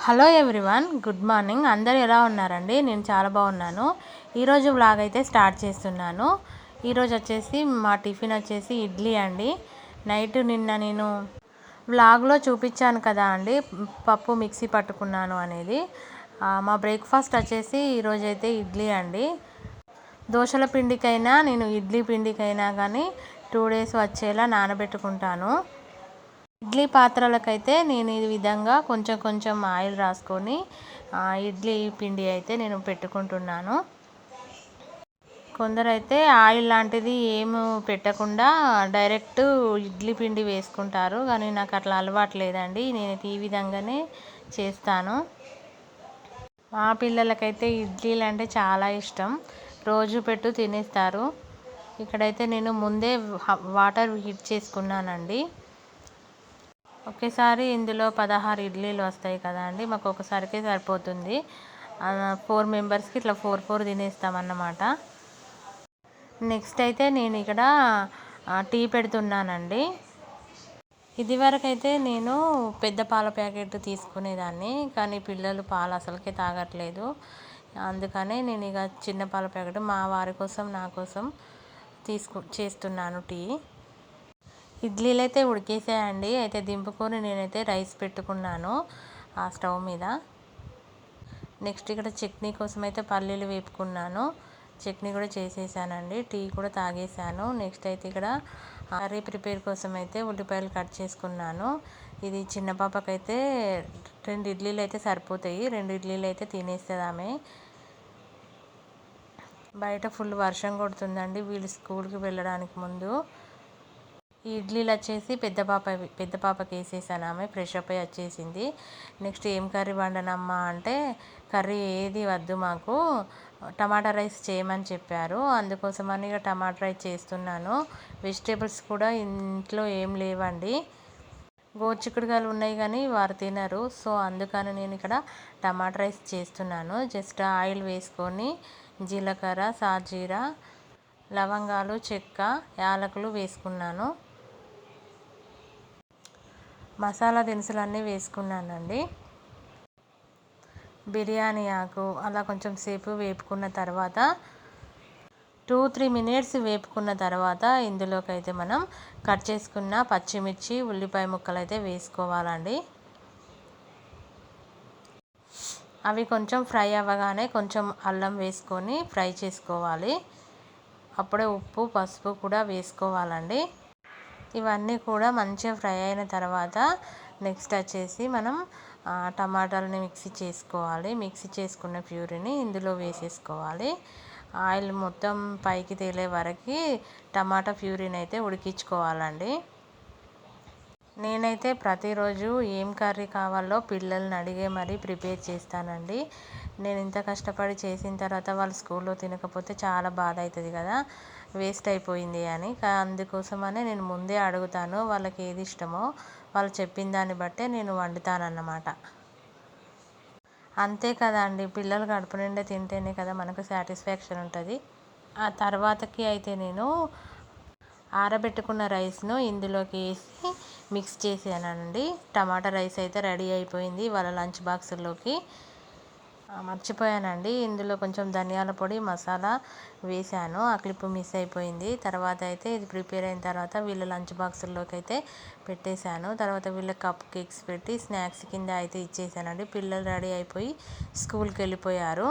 Hello everyone, good morning. అందరూ ఎలా ఉన్నారండి? నేను చాలా బాగున్నాను. ఈరోజు వ్లాగ్ అయితే స్టార్ట్ చేస్తున్నాను. ఈరోజు వచ్చేసి మా టిఫిన్ వచ్చేసి ఇడ్లీ అండి. నైట్ నిన్న నేను వ్లాగ్లో చూపించాను కదా అండి, పప్పు మిక్సీ పట్టుకున్నాను అనేది. మా బ్రేక్ఫాస్ట్ వచ్చేసి ఈరోజు అయితే ఇడ్లీ అండి. దోశల పిండికైనా నేను ఇడ్లీ పిండికైనా కానీ 2 days వచ్చేలా నానబెట్టుకుంటాను. ఇడ్లీ పాత్రలకైతే నేను ఈ విధంగా కొంచెం కొంచెం ఆయిల్ రాసుకొని ఇడ్లీ పిండి అయితే నేను పెట్టుకుంటున్నాను. కొందరైతే ఆయిల్ లాంటిది ఏమి పెట్టకుండా డైరెక్ట్ ఇడ్లీ పిండి వేసుకుంటారు, కానీ నాకు అట్లా అలవాటు లేదండి. నేను ఈ విధంగానే చేస్తాను. మా పిల్లలకైతే ఇడ్లీలు అంటే చాలా ఇష్టం, రోజు పెట్టు తినేస్తారు. ఇక్కడైతే నేను ముందే వాటర్ హీట్ చేసుకున్నానండి. ఒకేసారి ఇందులో 16 ఇడ్లీలు వస్తాయి కదా అండి, మాకు ఒకసారికే సరిపోతుంది. 4 మెంబర్స్కి ఇట్లా 4 తినేస్తామన్నమాట. నెక్స్ట్ అయితే నేను ఇక్కడ టీ పెడుతున్నానండి. ఇదివరకైతే నేను పెద్ద పాల ప్యాకెట్ తీసుకునేదాన్ని, కానీ పిల్లలు పాలు అసలుకే తాగట్లేదు. అందుకనే నేను ఇక చిన్న పాల ప్యాకెట్ మా వారి కోసం నా కోసం చేస్తున్నాను టీ. ఇడ్లీలు అయితే ఉడికేసాయండి. అయితే దింపుకొని నేనైతే రైస్ పెట్టుకున్నాను ఆ స్టవ్ మీద. నెక్స్ట్ ఇక్కడ చట్నీ కోసం అయితే పల్లీలు వేపుకున్నాను. చట్నీ కూడా చేసేసానండి. టీ కూడా తాగేసాను. నెక్స్ట్ అయితే ఇక్కడ కర్రీ ప్రిపేర్ కోసం అయితే ఉల్లిపాయలు కట్ చేసుకున్నాను. ఇది చిన్న పాపకైతే 2 ఇడ్లీలు అయితే సరిపోతాయి. 2 ఇడ్లీలు అయితే తినేస్తుంది ఆమె. బయట ఫుల్ వర్షం కొడుతుందండి వీళ్ళు స్కూల్కి వెళ్ళడానికి ముందు. ఈ ఇడ్లీలు వచ్చేసి పెద్ద పాపకి వేసేసాను. ఆమె ఫ్రెష్ అప్ అయి వచ్చేసింది. నెక్స్ట్ ఏం కర్రీ వండనమ్మా అంటే, కర్రీ ఏది వద్దు మాకు, టమాటా రైస్ చేయమని చెప్పారు. అందుకోసమని ఇక టమాటా రైస్ చేస్తున్నాను. వెజిటేబుల్స్ కూడా ఇంట్లో ఏం లేవండి. గోరుచిక్కుడుకాయలు ఉన్నాయి కానీ వారు తినరు. సో అందుకని నేను ఇక్కడ టమాటా రైస్ చేస్తున్నాను. జస్ట్ ఆయిల్ వేసుకొని జీలకర్ర, సాజీరా, లవంగాలు, చెక్క, యాలకులు వేసుకున్నాను. మసాలా దినుసులన్నీ వేసుకున్నానండి. బిర్యానీ ఆకు అలా కొంచెం సేపు వేపుకున్న తర్వాత 2-3 minutes వేపుకున్న తర్వాత ఇందులోకి అయితే మనం కట్ చేసుకున్న పచ్చిమిర్చి, ఉల్లిపాయ ముక్కలు అయితే వేసుకోవాలండి. అవి కొంచెం ఫ్రై అవ్వగానే కొంచెం అల్లం వేసుకొని ఫ్రై చేసుకోవాలి. అప్పుడే ఉప్పు, పసుపు కూడా వేసుకోవాలండి. ఇవన్నీ కూడా మంచిగా ఫ్రై అయిన తర్వాత నెక్స్ట్ వచ్చేసి మనం టమాటాలని మిక్సీ చేసుకోవాలి. మిక్సీ చేసుకున్న ప్యూరీని ఇందులో వేసేసుకోవాలి. ఆయిల్ మొత్తం పైకి తేలే వరకు టమాటా ప్యూరీని అయితే ఉడికించుకోవాలండి. నేనైతే ప్రతిరోజు ఏం కర్రీ కావాలో పిల్లల్ని అడిగే మరీ ప్రిపేర్ చేస్తానండి. నేను ఇంత కష్టపడి చేసిన తర్వాత వాళ్ళు స్కూల్లో తినకపోతే చాలా బాధ అవుతుంది కదా, వేస్ట్ అయిపోయింది అని. అందుకోసమనే నేను ముందే అడుగుతాను వాళ్ళకి ఏది ఇష్టమో. వాళ్ళు చెప్పిన దాన్ని బట్టే నేను వండుతానన్నమాట. అంతే కదా అండి, పిల్లలు కడుపు నిండా తింటేనే కదా మనకు సాటిస్ఫాక్షన్ ఉంటుంది. ఆ తర్వాతకి అయితే నేను ఆరబెట్టుకున్న రైస్ను ఇందులోకి వేసి మిక్స్ చేసానండి. టమాటా రైస్ అయితే రెడీ అయిపోయింది వాళ్ళ లంచ్ బాక్సుల్లోకి. మర్చిపోయానండి, ఇందులో కొంచెం ధనియాల పొడి, మసాలా వేసాను. ఆ క్లిప్ మిస్ అయిపోయింది. తర్వాత అయితే ఇది ప్రిపేర్ అయిన తర్వాత వీళ్ళ లంచ్ బాక్సుల్లోకి అయితే పెట్టేశాను. తర్వాత వీళ్ళ కప్ కేక్స్ పెట్టి స్నాక్స్ కింద అయితే ఇచ్చేసానండి. పిల్లలు రెడీ అయిపోయి స్కూల్కి వెళ్ళిపోయారు.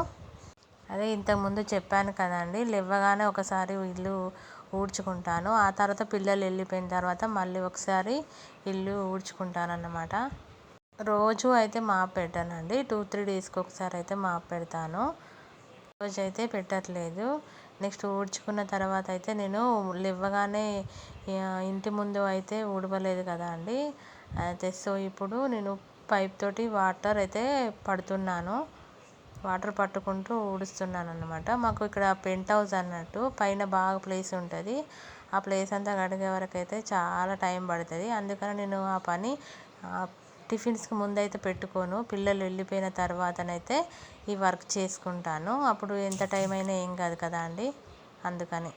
అదే ఇంతకుముందు చెప్పాను కదండి, లేవగానే ఒకసారి ఇల్లు ఊడ్చుకుంటాను. ఆ తర్వాత పిల్లలు వెళ్ళిపోయిన తర్వాత మళ్ళీ ఒకసారి ఇల్లు ఊడ్చుకుంటాను అన్నమాట. రోజు అయితే మాప్ పెట్టానండి, 2-3 daysకి ఒకసారి అయితే మాప్ పెడతాను. రోజు అయితే పెట్టట్లేదు. నెక్స్ట్ ఊడ్చుకున్న తర్వాత అయితే నేను లేవగానే ఇంటి ముందు అయితే ఊడవలేదు కదా అండి. అయితే సో ఇప్పుడు నేను పైప్ తోటి వాటర్ అయితే పడుతున్నాను. వాటర్ పట్టుకుంటూ ఊడుస్తున్నాను అన్నమాట. మాకు ఇక్కడ పెంట్ హౌస్ అన్నట్టు, పైన బాగా ప్లేస్ ఉంటుంది. ఆ ప్లేస్ అంతా కడిగే వరకు అయితే చాలా టైం పడుతుంది. అందుకని నేను ఆ పని టిఫిన్స్కి ముందైతే పెట్టుకోను. పిల్లలు వెళ్ళిపోయిన తర్వాతనైతే ఈ వర్క్ చేసుకుంటాను. అప్పుడు ఎంత టైం అయినా ఏం కాదు కదా అండి, అందుకని.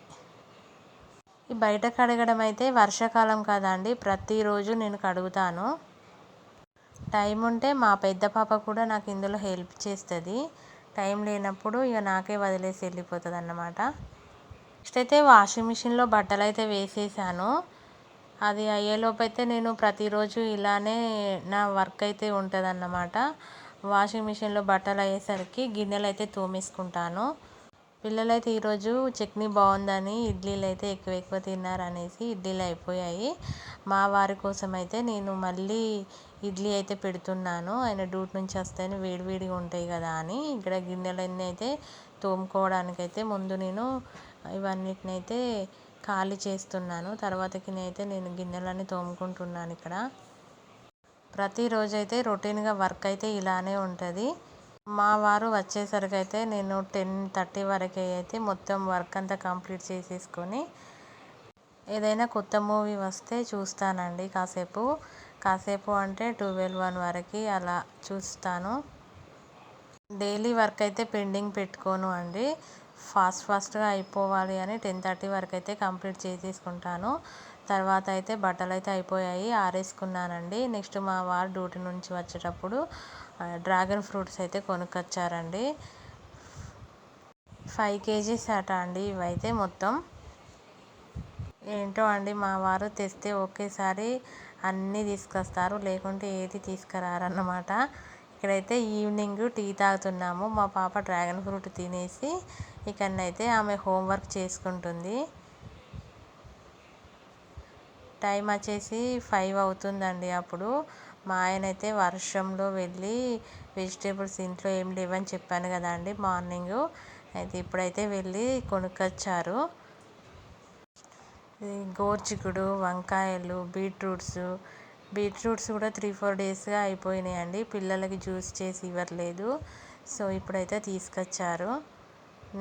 ఈ బయట కడగడం అయితే వర్షాకాలం కదా అండి, ప్రతిరోజు నేను కడుగుతాను. టైం ఉంటే మా పెద్ద పాప కూడా నాకు ఇందులో హెల్ప్ చేస్తుంది. టైం లేనప్పుడు ఇక నాకే వదిలేసి వెళ్ళిపోతుంది అన్నమాట. నెక్స్ట్ అయితే వాషింగ్ మిషన్లో బట్టలు అయితే వేసేసాను. అది అయ్యేలోపు అయితే నేను ప్రతిరోజు ఇలానే నా వర్క్ అయితే ఉంటుందన్నమాట. వాషింగ్ మిషన్లో బట్టలు అయ్యేసరికి గిన్నెలు అయితే తోమేసుకుంటాను. పిల్లలైతే ఈరోజు చట్నీ బాగుందని ఇడ్లీలు అయితే ఎక్కువ ఎక్కువ తిన్నారనేసి ఇడ్లీలు అయిపోయాయి. మా వారి కోసం అయితే నేను మళ్ళీ ఇడ్లీ అయితే పెడుతున్నాను. ఆయన డ్యూటీ నుంచి వస్తేనే వేడివేడిగా ఉంటాయి కదా అని. ఇక్కడ గిన్నెలన్నీ అయితే తోముకోవడానికైతే ముందు నేను ఇవన్నిటినైతే ఖాళీ చేస్తున్నాను. తర్వాతకి అయితే నేను గిన్నెలన్నీ తోముకుంటున్నాను. ఇక్కడ ప్రతిరోజు అయితే రొటీన్గా వర్క్ అయితే ఇలానే ఉంటుంది. మా వారు వచ్చేసరికి అయితే నేను 10:30 వరకు అయితే మొత్తం వర్క్ అంతా కంప్లీట్ చేసేసుకొని ఏదైనా కొత్త మూవీ వస్తే చూస్తానండి. కాసేపు అంటే 12-1 వరకు అలా చూస్తాను. డైలీ వర్క్ అయితే పెండింగ్ పెట్టుకోను అండి. ఫాస్ట్గా అయిపోవాలి అని 10:30 వరకు అయితే కంప్లీట్ చేసేసుకుంటాను. తర్వాత అయితే బట్టలు అయితే అయిపోయాయి, ఆరేసుకున్నానండి. నెక్స్ట్ మా వారు డ్యూటీ నుంచి వచ్చేటప్పుడు డ్రాగన్ ఫ్రూట్స్ అయితే కొనుక్కొచ్చారండి. 5 kgs అట అండి ఇవైతే మొత్తం. ఏంటో అండి మా వారు తెస్తే ఒకేసారి అన్నీ తీసుకొస్తారు, లేకుంటే ఏది తీసుకురారన్నమాట. ఇక్కడైతే ఈవినింగ్ టీ తాగుతున్నాము. మా పాప డ్రాగన్ ఫ్రూట్ తినేసి ఇక్కడనైతే ఆమె హోంవర్క్ చేసుకుంటుంది. టైం వచ్చేసి 5 అవుతుందండి. అప్పుడు మా ఆయన అయితే వర్షంలో వెళ్ళి వెజిటేబుల్స్ ఇంట్లో ఏం లేవని చెప్పాను కదా అండి మార్నింగ్. అయితే ఇప్పుడైతే వెళ్ళి కొనుక్కొచ్చారు. గోర్చిక్కుడు, వంకాయలు, బీట్రూట్స్ కూడా 3-4 డేస్గా అయిపోయినాయండి. పిల్లలకి జ్యూస్ చేసి ఇవ్వట్లేదు. సో ఇప్పుడైతే తీసుకొచ్చారు.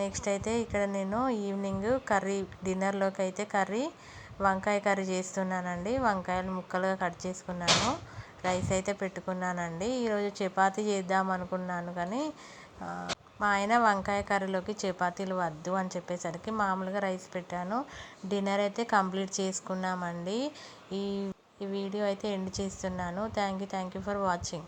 నెక్స్ట్ అయితే ఇక్కడ నేను ఈవినింగ్ డిన్నర్లోకి అయితే వంకాయ కర్రీ చేస్తున్నానండి. వంకాయలు ముక్కలుగా కట్ చేసుకున్నాను. రైస్ అయితే పెట్టుకున్నానండి. ఈరోజు చపాతీ చేద్దాం అనుకున్నాను కానీ మా ఆయన వంకాయ కర్రీలోకి చపాతీలు వద్దు అని చెప్పేసరికి మామూలుగా రైస్ పెట్టాను. డిన్నర్ అయితే కంప్లీట్ చేసుకున్నామండి. ఈ వీడియో అయితే ఎండ్ చేస్తున్నాను. Thank you for watching.